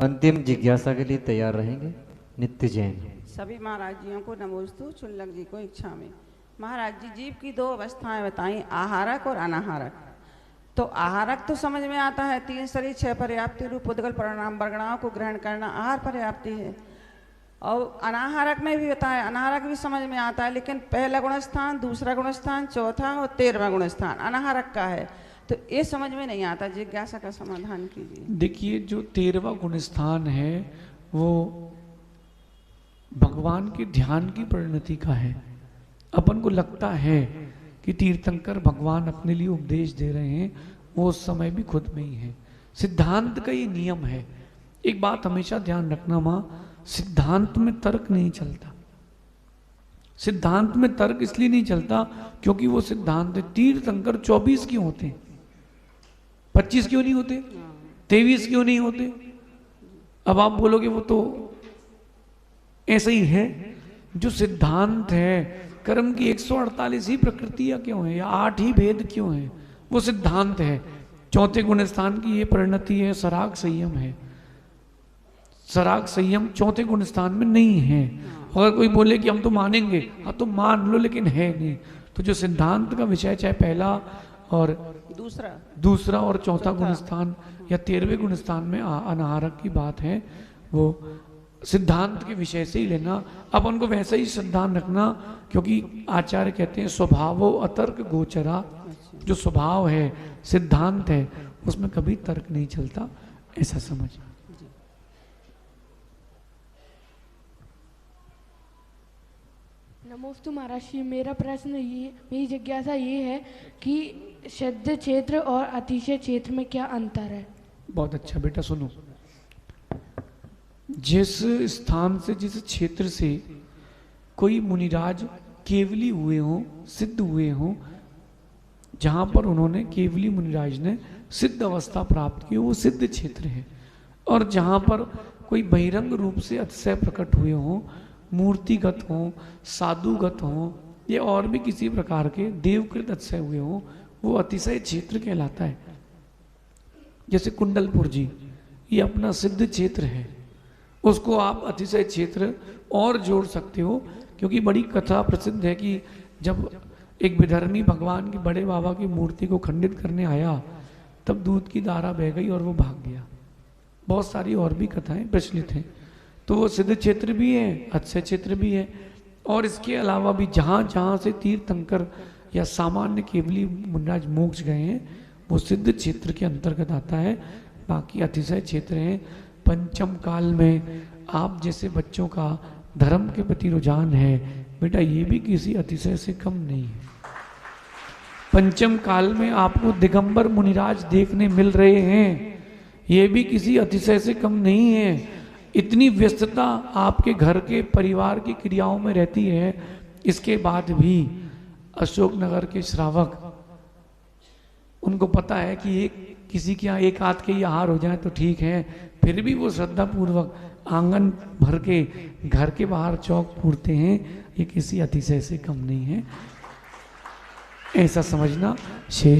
अंतिम जिज्ञासा के लिए तैयार रहेंगे नित्य जैन। सभी महाराज जियों को नमोस्तु। चुल्लक जी को इच्छा में। महाराज जी, जीव की दो अवस्थाएं बताई, आहारक और अनाहारक। तो आहारक तो समझ में आता है, 3 शरीर 6 पर्याप्ति रूप उद्गल परिणाम वर्गणाओं को ग्रहण करना आहार पर्याप्ति है। और अनाहारक में भी बताया, अनाहारक भी समझ में आता है, लेकिन पहला गुण स्थान, दूसरा गुण स्थान, चौथा और 13वां गुण स्थान अनाहारक का है। तो ये समझ में नहीं आता, जिज्ञासा का समाधान कीजिए। देखिए, जो 13वां गुण स्थान है वो भगवान के ध्यान की परिणति का है। अपन को लगता है कि तीर्थंकर भगवान अपने लिए उपदेश दे रहे हैं, वो उस समय भी खुद में ही है। सिद्धांत का ये नियम है। एक बात हमेशा ध्यान रखना माँ, सिद्धांत में तर्क नहीं चलता। सिद्धांत में तर्क इसलिए नहीं चलता क्योंकि वो सिद्धांत है। तीर्थंकर 24 क्यों होते हैं? 25 क्यों नहीं होते? 23 क्यों नहीं होते? अब आप बोलोगे वो तो ऐसा ही है। जो सिद्धांत है, कर्म की 148 ही प्रकृतियां क्यों है या 8 ही भेद क्यों है? वो सिद्धांत है। चौथे गुण स्थान की ये परिणति है, सराग संयम है। सराग संयम चौथे गुण स्थान में नहीं है। अगर कोई बोले कि हम तो मानेंगे, हाँ तो मान लो, लेकिन है नहीं। तो जो सिद्धांत का विषय, चाहे पहला और दूसरा और चौथा गुण स्थान या 13वें गुण स्थान में अनाहारक की बात है, वो सिद्धांत के विषय से ही लेना। अब उनको वैसा ही सिद्धांत रखना, क्योंकि आचार्य कहते हैं स्वभावो अतर्क गोचरा। जो स्वभाव है, सिद्धांत है, उसमें कभी तर्क नहीं चलता, ऐसा समझ। नमोस्तु महाराज जी, मेरा प्रश्न ये, मेरी जिज्ञासा ये है कि सिद्ध क्षेत्र और अतिशय क्षेत्र में क्या अंतर है? बहुत अच्छा बेटा, सुनो। जिस स्थान से, जिस क्षेत्र से कोई मुनिराज केवली हुए हों, सिद्ध हुए हों, जहां पर उन्होंने, केवली मुनिराज ने सिद्ध अवस्था प्राप्त की, वो सिद्ध क्षेत्र है। और जहां पर कोई बहिरंग रूप से अतिशय प्रकट हुए हों, मूर्तिगत हों, साधुगत हों, या और भी किसी प्रकार के देवकृत अतिशय हुए हों, वो अतिशय क्षेत्र कहलाता है। जैसे कुंडलपुर जी, ये अपना सिद्ध क्षेत्र है, उसको आप अतिशय क्षेत्र और जोड़ सकते हो। क्योंकि बड़ी कथा प्रसिद्ध है कि जब एक विधर्मी भगवान की, बड़े बाबा की मूर्ति को खंडित करने आया, तब दूध की धारा बह गई और वो भाग गया। बहुत सारी और भी कथाएं प्रचलित हैं। तो वो सिद्ध क्षेत्र भी है, अतिशय क्षेत्र भी है। और इसके अलावा भी जहाँ जहाँ से तीर्थंकर या सामान्य केवली मुनिराज मोक्ष गए हैं, वो सिद्ध क्षेत्र के अंतर्गत आता है। बाकी अतिशय क्षेत्र हैं। पंचम काल में आप जैसे बच्चों का धर्म के प्रति रुझान है, बेटा ये भी किसी अतिशय से कम नहीं है। पंचम काल में आपको दिगंबर मुनिराज देखने मिल रहे हैं, ये भी किसी अतिशय से कम नहीं है। इतनी व्यस्तता आपके घर के परिवार की क्रियाओं में रहती है, इसके बाद भी अशोकनगर के श्रावक, उनको पता है कि एक किसी के यहाँ एक हाथ के ही आहार हो जाए तो ठीक है, फिर भी वो श्रद्धा पूर्वक आंगन भर के घर के बाहर चौक पूरते हैं। ये किसी अतिशय से कम नहीं है, ऐसा समझना। शेष